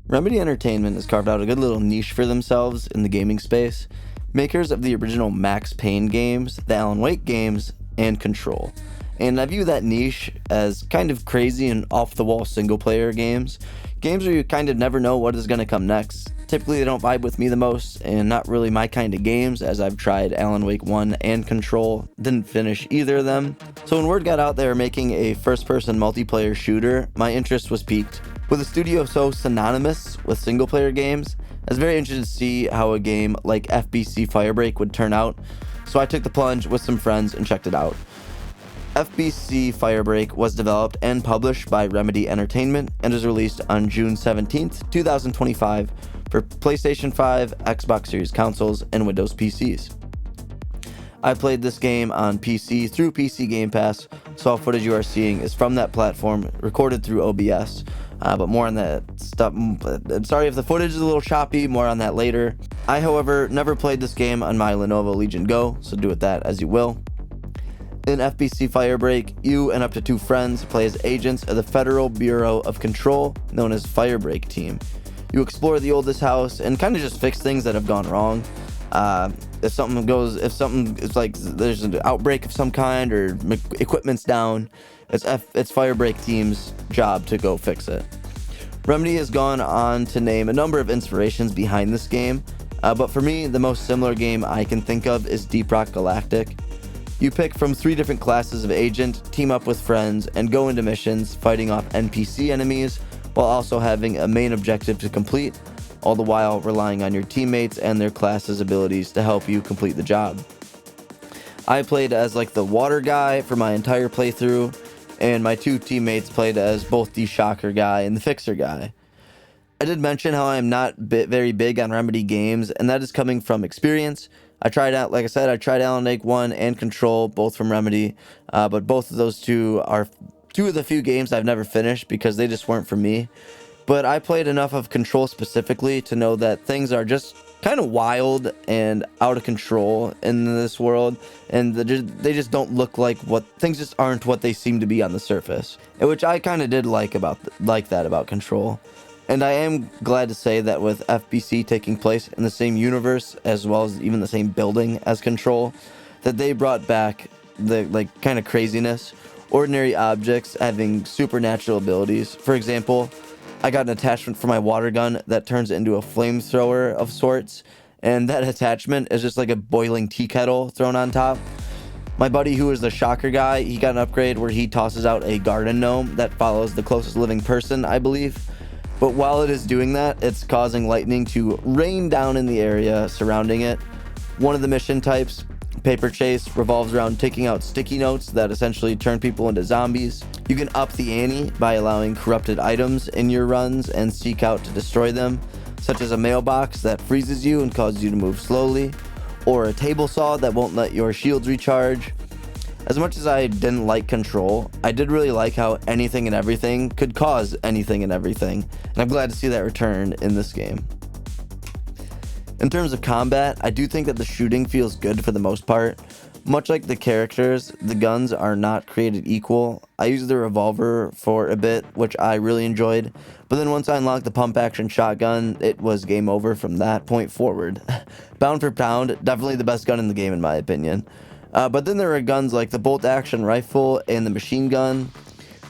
Remedy Entertainment has carved out a good little niche for themselves in the gaming space, makers of the original Max Payne games, the Alan Wake games, and Control. And I view that niche as kind of crazy and off-the-wall single-player games where you kind of never know what is going to come next. Typically they don't vibe with me the most, and not really my kind of games, as I've tried Alan Wake 1 and Control, didn't finish either of them. So when word got out they were making a first-person multiplayer shooter, my interest was piqued. With a studio so synonymous with single-player games, I was very interested to see how a game like FBC Firebreak would turn out, so I took the plunge with some friends and checked it out. FBC Firebreak was developed and published by Remedy Entertainment and is released on June 17th, 2025 for PlayStation 5, Xbox Series consoles, and Windows PCs. I played this game on PC through PC Game Pass, so all footage you are seeing is from that platform, recorded through OBS. But more on that stuff. I'm sorry if the footage is a little choppy, more on that later. I, however, never played this game on my Lenovo Legion Go, so do with that as you will. In FBC Firebreak, you and up to 2 friends play as agents of the Federal Bureau of Control, known as Firebreak Team. You explore the oldest house and kind of just fix things that have gone wrong. If it's like there's an outbreak of some kind or equipment's down, it's Firebreak Team's job to go fix it. Remedy has gone on to name a number of inspirations behind this game, but for me, the most similar game I can think of is Deep Rock Galactic. You pick from 3 different classes of agent, team up with friends, and go into missions fighting off NPC enemies while also having a main objective to complete, all the while relying on your teammates and their classes' abilities to help you complete the job. I played as like the water guy for my entire playthrough, and my 2 teammates played as both the shocker guy and the fixer guy. I did mention how I am not very big on Remedy games, and that is coming from experience. I tried Alan Wake 1 and Control, both from Remedy, but both of those 2 are 2 of the few games I've never finished because they just weren't for me. But I played enough of Control specifically to know that things are just kind of wild and out of control in this world, and they just don't look like things just aren't what they seem to be on the surface, which I kind of did like that about Control. And I am glad to say that with FBC taking place in the same universe as well as even the same building as Control, that they brought back the kind of craziness, ordinary objects having supernatural abilities. For example, I got an attachment for my water gun that turns into a flamethrower of sorts, and that attachment is just like a boiling tea kettle thrown on top. My buddy, who is the shocker guy, he got an upgrade where he tosses out a garden gnome that follows the closest living person, I believe. But while it is doing that, it's causing lightning to rain down in the area surrounding it. One of the mission types, Paper Chase, revolves around taking out sticky notes that essentially turn people into zombies. You can up the ante by allowing corrupted items in your runs and seek out to destroy them, such as a mailbox that freezes you and causes you to move slowly, or a table saw that won't let your shields recharge. As much as I didn't like Control, I did really like how anything and everything could cause anything and everything, and I'm glad to see that return in this game. In terms of combat, I do think that the shooting feels good for the most part. Much like the characters, the guns are not created equal. I used the revolver for a bit, which I really enjoyed, but then once I unlocked the pump-action shotgun, it was game over from that point forward. Pound for pound, definitely the best gun in the game in my opinion. But then there are guns like the bolt-action rifle and the machine gun.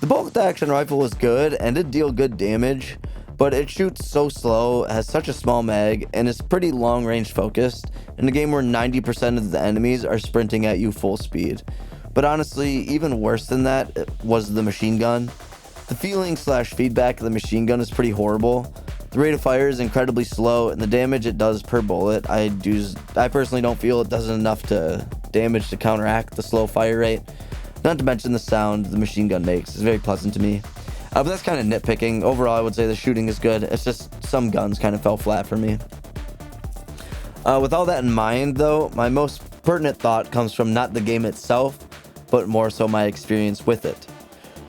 The bolt-action rifle was good and did deal good damage, but it shoots so slow, has such a small mag, and is pretty long-range focused in a game where 90% of the enemies are sprinting at you full speed. But honestly, even worse than that was the machine gun. The feeling/feedback of the machine gun is pretty horrible. The rate of fire is incredibly slow, and the damage it does per bullet, I personally don't feel it does enough to damage to counteract the slow fire rate. Not to mention the sound the machine gun makes is very pleasant to me. But that's kind of nitpicking. Overall, I would say the shooting is good. It's just some guns kind of fell flat for me. With all that in mind, though, my most pertinent thought comes from not the game itself, but more so my experience with it.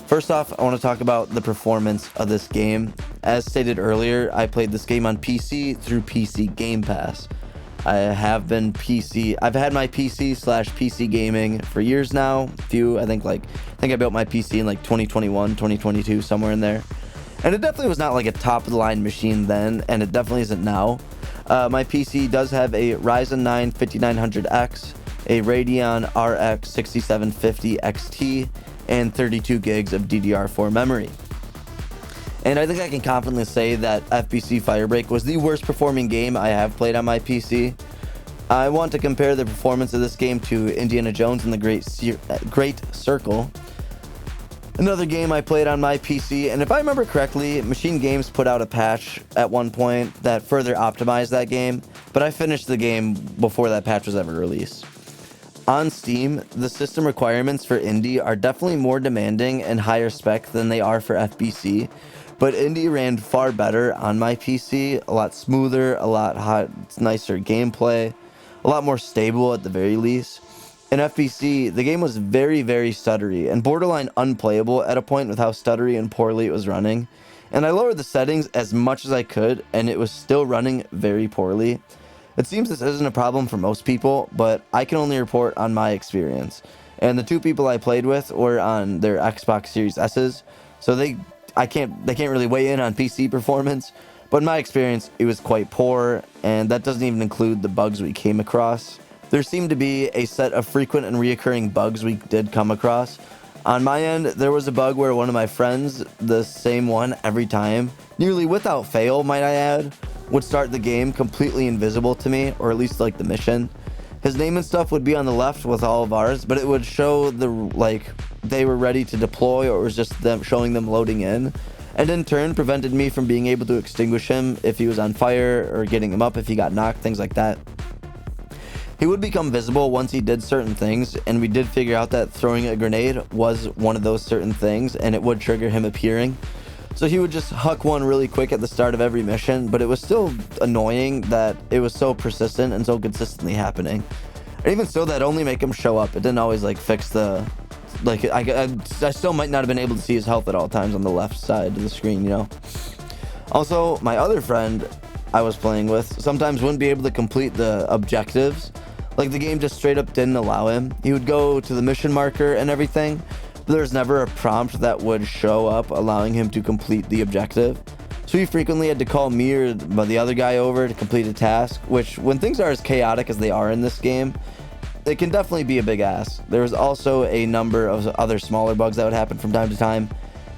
First off, I want to talk about the performance of this game. As stated earlier, I played this game on PC through PC Game Pass. I've had my PC/PC gaming for years now. I think I built my PC in like 2021, 2022, somewhere in there. And it definitely was not like a top of the line machine then, and it definitely isn't now. My PC does have a Ryzen 9 5900X, a Radeon RX 6750 XT, and 32 gigs of DDR4 memory. And I think I can confidently say that FBC Firebreak was the worst performing game I have played on my PC. I want to compare the performance of this game to Indiana Jones and the Great Circle, another game I played on my PC, and if I remember correctly, Machine Games put out a patch at one point that further optimized that game, but I finished the game before that patch was ever released. On Steam, the system requirements for Indie are definitely more demanding and higher spec than they are for FBC, but Indie ran far better on my PC, a lot smoother, a lot nicer gameplay, a lot more stable at the very least. In FBC, the game was very, very stuttery and borderline unplayable at a point with how stuttery and poorly it was running. And I lowered the settings as much as I could, and it was still running very poorly. It seems this isn't a problem for most people, but I can only report on my experience. And the two people I played with were on their Xbox Series S's, so they can't really weigh in on PC performance. But in my experience, it was quite poor, and that doesn't even include the bugs we came across. There seemed to be a set of frequent and reoccurring bugs we did come across. On my end, there was a bug where one of my friends, the same one every time, nearly without fail, might I add, would start the game completely invisible to me, or at least like the mission. His name and stuff would be on the left with all of ours, but it would show they were ready to deploy, or it was just them showing them loading in, and in turn prevented me from being able to extinguish him if he was on fire, or getting him up if he got knocked, things like that. He would become visible once he did certain things, and we did figure out that throwing a grenade was one of those certain things, and it would trigger him appearing. So he would just huck one really quick at the start of every mission, but it was still annoying that it was so persistent and so consistently happening. And even so, that'd only make him show up. It didn't always fix the... I still might not have been able to see his health at all times on the left side of the screen, you know? Also, my other friend I was playing with sometimes wouldn't be able to complete the objectives. The game just straight up didn't allow him. He would go to the mission marker and everything, but there was never a prompt that would show up allowing him to complete the objective. So he frequently had to call me or the other guy over to complete a task, which, when things are as chaotic as they are in this game, it can definitely be a big ask. There was also a number of other smaller bugs that would happen from time to time,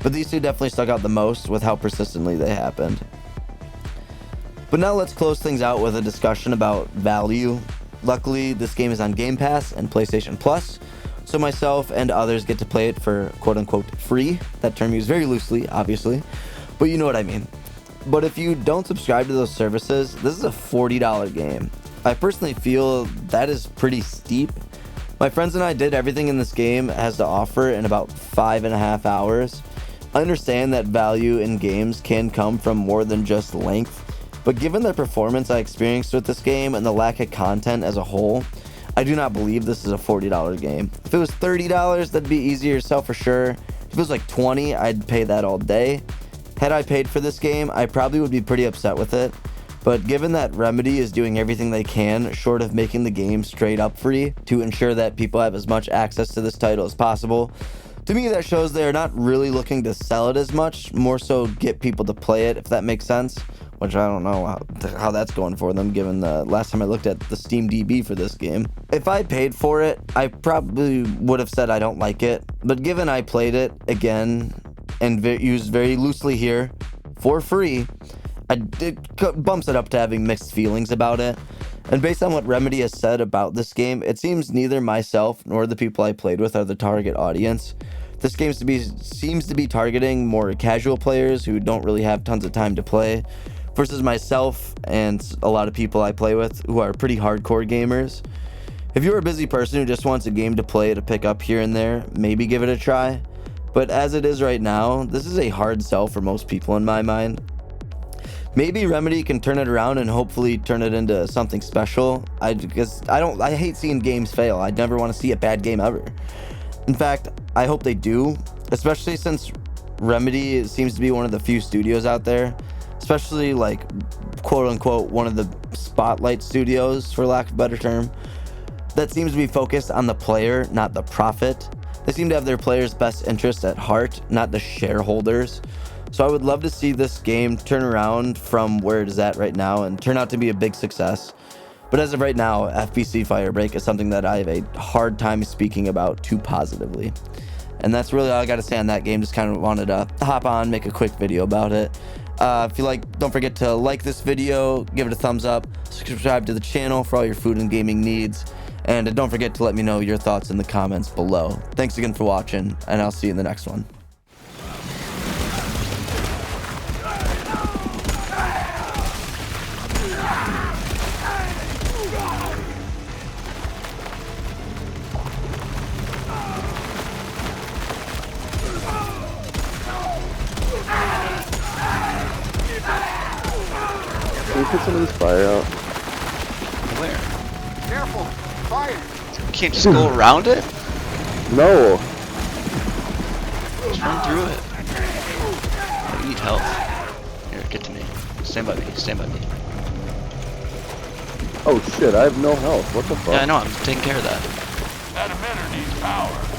but these two definitely stuck out the most with how persistently they happened. But now let's close things out with a discussion about value. Luckily, this game is on Game Pass and PlayStation Plus, so myself and others get to play it for quote-unquote free. That term used very loosely, obviously, but you know what I mean. But if you don't subscribe to those services, this is a $40 game. I personally feel that is pretty steep. My friends and I did everything in this game has to offer in about 5.5 hours. I understand that value in games can come from more than just length, but given the performance I experienced with this game and the lack of content as a whole, I do not believe this is a $40 game. If it was $30, that'd be easier to sell for sure. If it was like $20, I'd pay that all day. Had I paid for this game, I probably would be pretty upset with it. But given that Remedy is doing everything they can, short of making the game straight up free, to ensure that people have as much access to this title as possible, to me that shows they're not really looking to sell it as much, more so get people to play it, if that makes sense. Which I don't know how that's going for them, given the last time I looked at the Steam DB for this game. If I paid for it, I probably would have said I don't like it, but given I played it again and used very loosely here for free, it bumps it up to having mixed feelings about it. And based on what Remedy has said about this game, it seems neither myself nor the people I played with are the target audience. This game seems to be targeting more casual players who don't really have tons of time to play, versus myself and a lot of people I play with who are pretty hardcore gamers. If you're a busy person who just wants a game to play to pick up here and there, maybe give it a try. But as it is right now, this is a hard sell for most people in my mind. Maybe Remedy can turn it around and hopefully turn it into something special. I hate seeing games fail. I'd never want to see a bad game ever. In fact, I hope they do, especially since Remedy seems to be one of the few studios out there especially like quote unquote one of the spotlight studios, for lack of a better term, that seems to be focused on the player, not the profit. They seem to have their players' best interests at heart, not the shareholders. So I would love to see this game turn around from where it is at right now and turn out to be a big success. But as of right now, FBC Firebreak is something that I have a hard time speaking about too positively. And that's really all I got to say on that game. Just kind of wanted to hop on, make a quick video about it. If you like, don't forget to like this video, give it a thumbs up, subscribe to the channel for all your food and gaming needs. And don't forget to let me know your thoughts in the comments below. Thanks again for watching, and I'll see you in the next one. Can we put some of this fire out? Where? Careful! Fire! You can't just go around it? No! Just run through it. I need help. Here, get to me. Stand by me. Stand by me. Oh shit, I have no health. What the fuck? Yeah, I know. I'm taking care of that. That emitter needs power.